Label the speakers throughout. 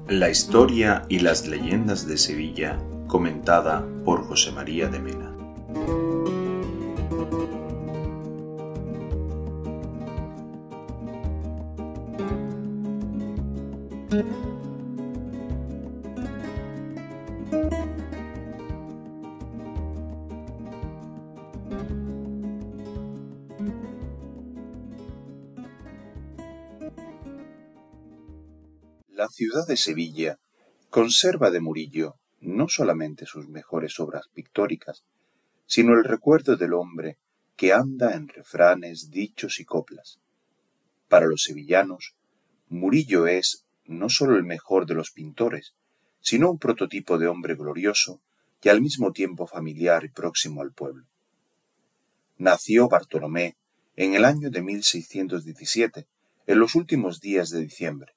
Speaker 1: La historia y las leyendas de Sevilla, comentada por José María de Mena. La ciudad de Sevilla conserva de Murillo no solamente sus mejores obras pictóricas, sino el recuerdo del hombre que anda en refranes, dichos y coplas. Para los sevillanos, Murillo es no solo el mejor de los pintores, sino un prototipo de hombre glorioso y al mismo tiempo familiar y próximo al pueblo. Nació Bartolomé en el año de 1617, en los últimos días de diciembre.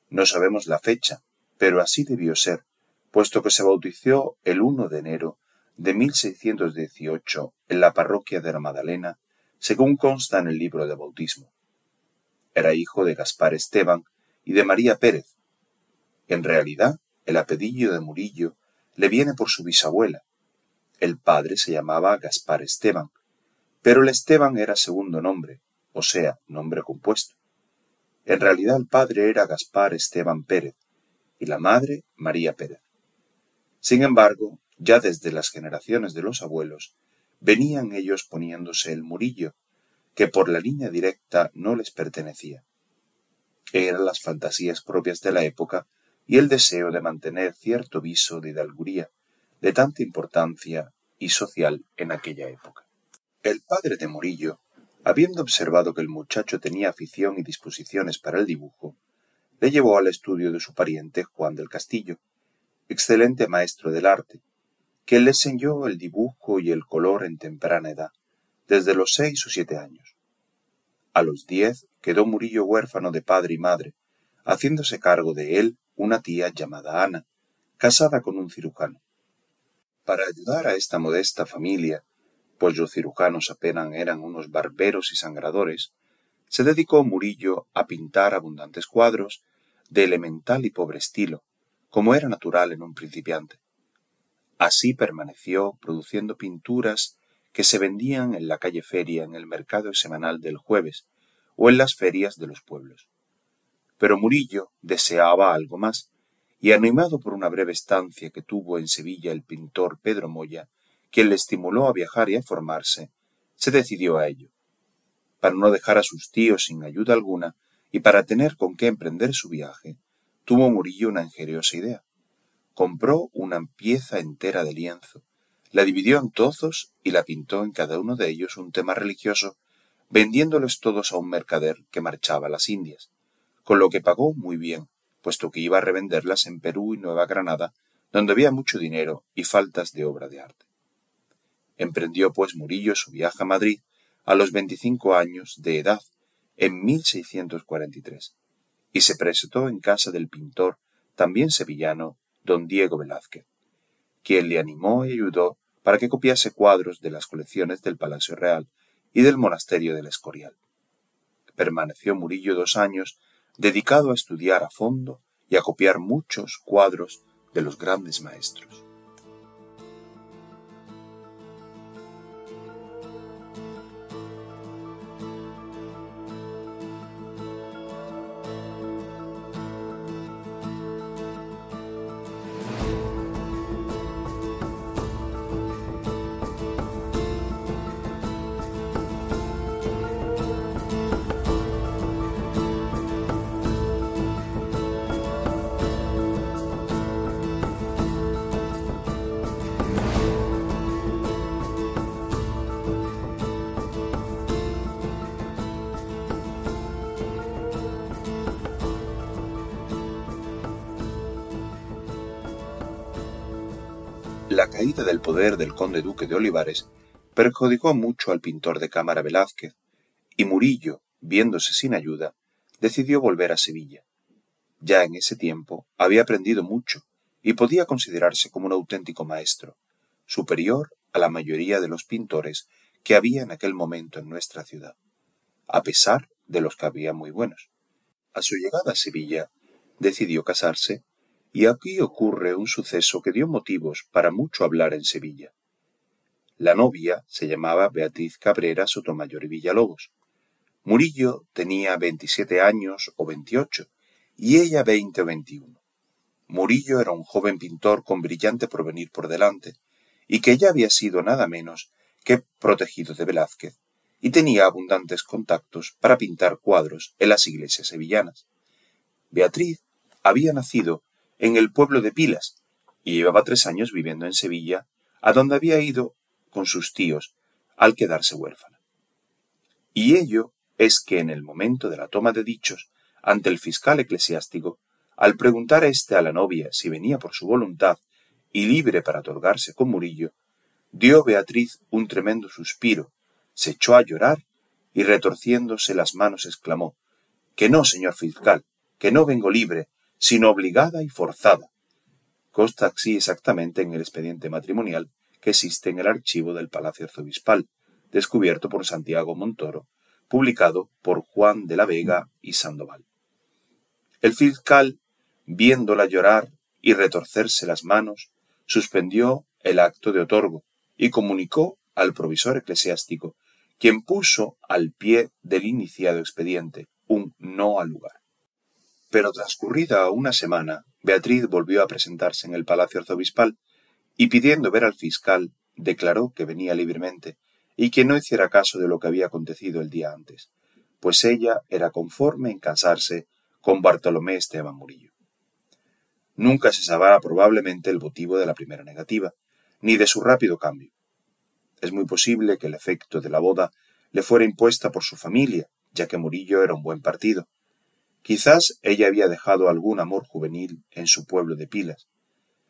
Speaker 1: No sabemos la fecha, pero así debió ser, puesto que se bautizó el 1 de enero de 1618 en la parroquia de la Madalena, según consta en el libro de bautismo. Era hijo de Gaspar Esteban y de María Pérez. En realidad, el apellido de Murillo le viene por su bisabuela. El padre se llamaba Gaspar Esteban, pero el Esteban era segundo nombre, o sea, nombre compuesto. En realidad el padre era Gaspar Esteban Pérez y la madre María Pérez. Sin embargo, ya desde las generaciones de los abuelos, venían ellos poniéndose el Murillo, que por la línea directa no les pertenecía. Eran las fantasías propias de la época y el deseo de mantener cierto viso de hidalguría, de tanta importancia y social en aquella época. El padre de Murillo, habiendo observado que el muchacho tenía afición y disposiciones para el dibujo, le llevó al estudio de su pariente Juan del Castillo, excelente maestro del arte, que le enseñó el dibujo y el color en temprana edad, desde los 6 o 7 años. A los 10 quedó Murillo huérfano de padre y madre, haciéndose cargo de él una tía llamada Ana, casada con un cirujano. Para ayudar a esta modesta familia, pues los cirujanos apenas eran unos barberos y sangradores, se dedicó Murillo a pintar abundantes cuadros de elemental y pobre estilo, como era natural en un principiante. Así permaneció produciendo pinturas que se vendían en la calle Feria, en el mercado semanal del jueves, o en las ferias de los pueblos. Pero Murillo deseaba algo más, y animado por una breve estancia que tuvo en Sevilla el pintor Pedro Moya, quien le estimuló a viajar y a formarse, se decidió a ello. Para no dejar a sus tíos sin ayuda alguna y para tener con qué emprender su viaje, tuvo Murillo una ingeniosa idea. Compró una pieza entera de lienzo, la dividió en trozos y la pintó en cada uno de ellos un tema religioso, vendiéndolos todos a un mercader que marchaba a las Indias, con lo que pagó muy bien, puesto que iba a revenderlas en Perú y Nueva Granada, donde había mucho dinero y faltas de obra de arte. Emprendió pues Murillo su viaje a Madrid a los 25 años de edad, en 1643, y se presentó en casa del pintor, también sevillano, don Diego Velázquez, quien le animó y ayudó para que copiase cuadros de las colecciones del Palacio Real y del Monasterio del Escorial. Permaneció Murillo 2 años dedicado a estudiar a fondo y a copiar muchos cuadros de los grandes maestros. La caída del poder del conde duque de Olivares perjudicó mucho al pintor de cámara Velázquez, y Murillo, viéndose sin ayuda, decidió volver a Sevilla. Ya en ese tiempo había aprendido mucho y podía considerarse como un auténtico maestro, superior a la mayoría de los pintores que había en aquel momento en nuestra ciudad, a pesar de los que había muy buenos. A su llegada a Sevilla, decidió casarse Y aquí ocurre un suceso que dio motivos para mucho hablar en Sevilla. La novia se llamaba Beatriz Cabrera Sotomayor y Villalobos. Murillo tenía 27 años o 28 y ella 20 o 21. Murillo era un joven pintor con brillante porvenir por delante y que ya había sido nada menos que protegido de Velázquez y tenía abundantes contactos para pintar cuadros en las iglesias sevillanas. Beatriz había nacido en el pueblo de Pilas y llevaba 3 años viviendo en Sevilla, a donde había ido con sus tíos al quedarse huérfana. Y ello es que en el momento de la toma de dichos ante el fiscal eclesiástico, al preguntar éste a la novia si venía por su voluntad y libre para otorgarse con Murillo, dio Beatriz un tremendo suspiro, se echó a llorar y retorciéndose las manos exclamó: «Que no, señor fiscal, que no vengo libre, sino obligada y forzada». Consta así exactamente en el expediente matrimonial que existe en el archivo del Palacio Arzobispal, descubierto por Santiago Montoro, publicado por Juan de la Vega y Sandoval. El fiscal, viéndola llorar y retorcerse las manos, suspendió el acto de otorgo y comunicó al provisor eclesiástico, quien puso al pie del iniciado expediente un no al lugar. Pero transcurrida una semana, Beatriz volvió a presentarse en el Palacio Arzobispal y pidiendo ver al fiscal, declaró que venía libremente y que no hiciera caso de lo que había acontecido el día antes, pues ella era conforme en casarse con Bartolomé Esteban Murillo. Nunca se sabrá probablemente el motivo de la primera negativa, ni de su rápido cambio. Es muy posible que el efecto de la boda le fuera impuesta por su familia, ya que Murillo era un buen partido. Quizás ella había dejado algún amor juvenil en su pueblo de Pilas.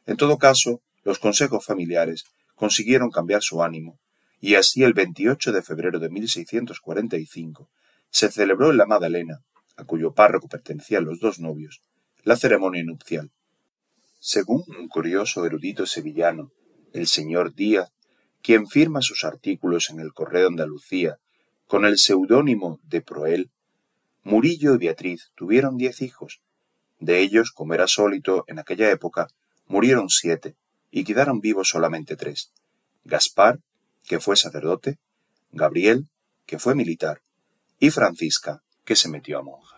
Speaker 1: En todo caso, los consejos familiares consiguieron cambiar su ánimo, y así el 28 de febrero de 1645 se celebró en la Madalena, a cuyo párroco pertenecían los dos novios, la ceremonia nupcial. Según un curioso erudito sevillano, el señor Díaz, quien firma sus artículos en el Correo de Andalucía con el seudónimo de Proel, Murillo y Beatriz tuvieron 10 hijos. De ellos, como era sólito en aquella época, murieron 7 y quedaron vivos solamente 3: Gaspar, que fue sacerdote; Gabriel, que fue militar; y Francisca, que se metió a monja.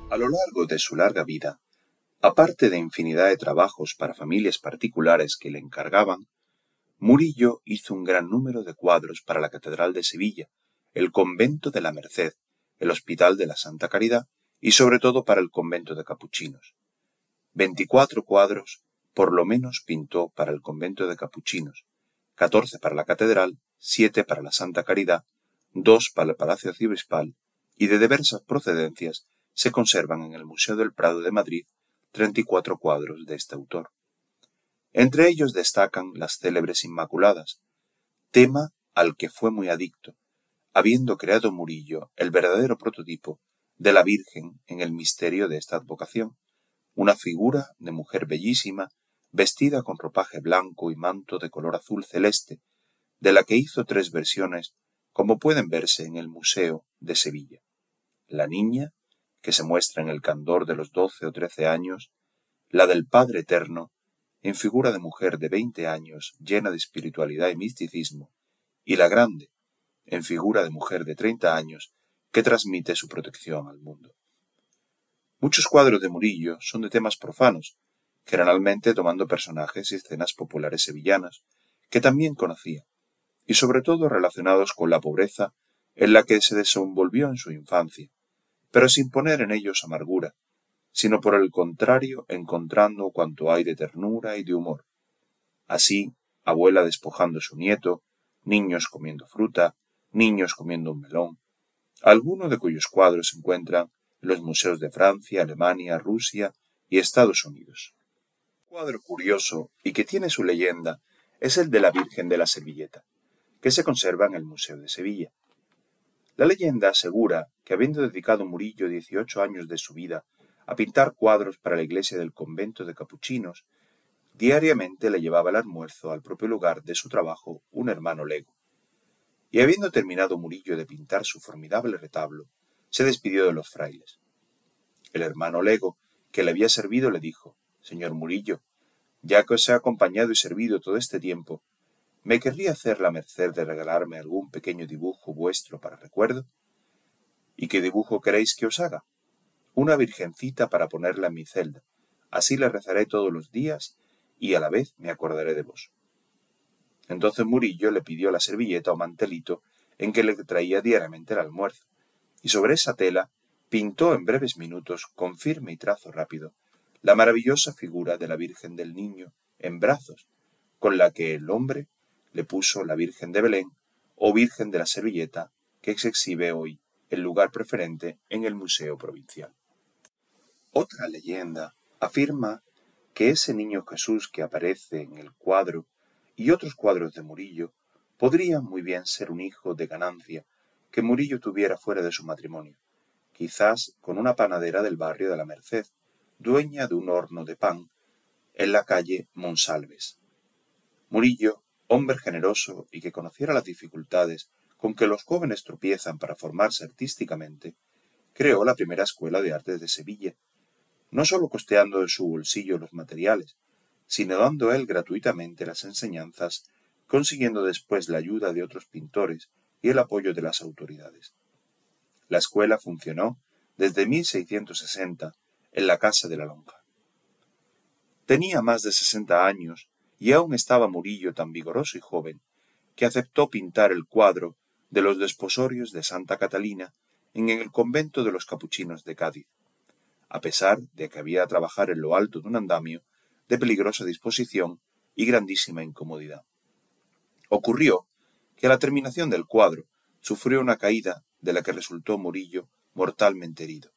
Speaker 1: A lo largo de su larga vida, aparte de infinidad de trabajos para familias particulares que le encargaban, Murillo hizo un gran número de cuadros para la Catedral de Sevilla, el Convento de la Merced, el Hospital de la Santa Caridad y sobre todo para el Convento de Capuchinos. 24 cuadros por lo menos pintó para el Convento de Capuchinos, 14 para la Catedral, 7 para la Santa Caridad, 2 para el Palacio Arzobispal, y de diversas procedencias se conservan en el Museo del Prado de Madrid 34 cuadros de este autor. Entre ellos destacan las célebres Inmaculadas, tema al que fue muy adicto, habiendo creado Murillo el verdadero prototipo de la Virgen en el misterio de esta advocación, una figura de mujer bellísima, vestida con ropaje blanco y manto de color azul celeste, de la que hizo 3 versiones, como pueden verse en el Museo de Sevilla: la Niña, que se muestra en el candor de los 12 o 13 años, la del Padre Eterno, en figura de mujer de 20 años llena de espiritualidad y misticismo, y la Grande, en figura de mujer de 30 años que transmite su protección al mundo. Muchos cuadros de Murillo son de temas profanos, generalmente tomando personajes y escenas populares sevillanas, que también conocía, y sobre todo relacionados con la pobreza en la que se desenvolvió en su infancia, pero sin poner en ellos amargura, sino por el contrario encontrando cuanto hay de ternura y de humor. Así, abuela despojando a su nieto, niños comiendo fruta, niños comiendo un melón, algunos de cuyos cuadros se encuentran en los museos de Francia, Alemania, Rusia y Estados Unidos. Un cuadro curioso y que tiene su leyenda es el de la Virgen de la Servilleta, que se conserva en el Museo de Sevilla. La leyenda asegura que, habiendo dedicado Murillo 18 años de su vida a pintar cuadros para la iglesia del convento de capuchinos, diariamente le llevaba el almuerzo al propio lugar de su trabajo un hermano lego. Y habiendo terminado Murillo de pintar su formidable retablo, se despidió de los frailes. El hermano lego, que le había servido, le dijo: «Señor Murillo, ya que os he acompañado y servido todo este tiempo, ¿me querría hacer la merced de regalarme algún pequeño dibujo vuestro para recuerdo?» «¿Y qué dibujo queréis que os haga?» «Una virgencita para ponerla en mi celda. Así le rezaré todos los días y a la vez me acordaré de vos». Entonces Murillo le pidió la servilleta o mantelito en que le traía diariamente el almuerzo, y sobre esa tela pintó en breves minutos, con firme y trazo rápido, la maravillosa figura de la Virgen del Niño en brazos, con la que el hombre le puso la Virgen de Belén o Virgen de la Servilleta, que se exhibe hoy en lugar preferente en el Museo Provincial. Otra leyenda afirma que ese niño Jesús que aparece en el cuadro y otros cuadros de Murillo podría muy bien ser un hijo de ganancia que Murillo tuviera fuera de su matrimonio, quizás con una panadera del barrio de la Merced, dueña de un horno de pan en la calle Monsalves. Murillo, hombre generoso y que conociera las dificultades con que los jóvenes tropiezan para formarse artísticamente, creó la primera escuela de artes de Sevilla, no sólo costeando de su bolsillo los materiales, sino dando él gratuitamente las enseñanzas, consiguiendo después la ayuda de otros pintores y el apoyo de las autoridades. La escuela funcionó desde 1660 en la Casa de la Lonja. Tenía más de 60 años y aún estaba Murillo tan vigoroso y joven que aceptó pintar el cuadro de los desposorios de Santa Catalina en el convento de los capuchinos de Cádiz, a pesar de que había de trabajar en lo alto de un andamio de peligrosa disposición y grandísima incomodidad. Ocurrió que a la terminación del cuadro sufrió una caída de la que resultó Murillo mortalmente herido.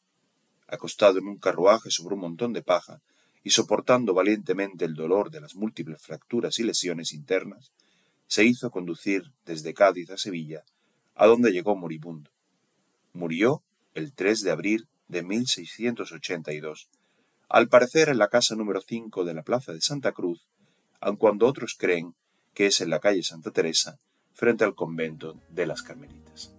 Speaker 1: Acostado en un carruaje sobre un montón de paja y soportando valientemente el dolor de las múltiples fracturas y lesiones internas, se hizo conducir desde Cádiz a Sevilla, a donde llegó moribundo. Murió el 3 de abril de 1682, al parecer en la casa número 5 de la Plaza de Santa Cruz, aun cuando otros creen que es en la calle Santa Teresa, frente al convento de las Carmelitas.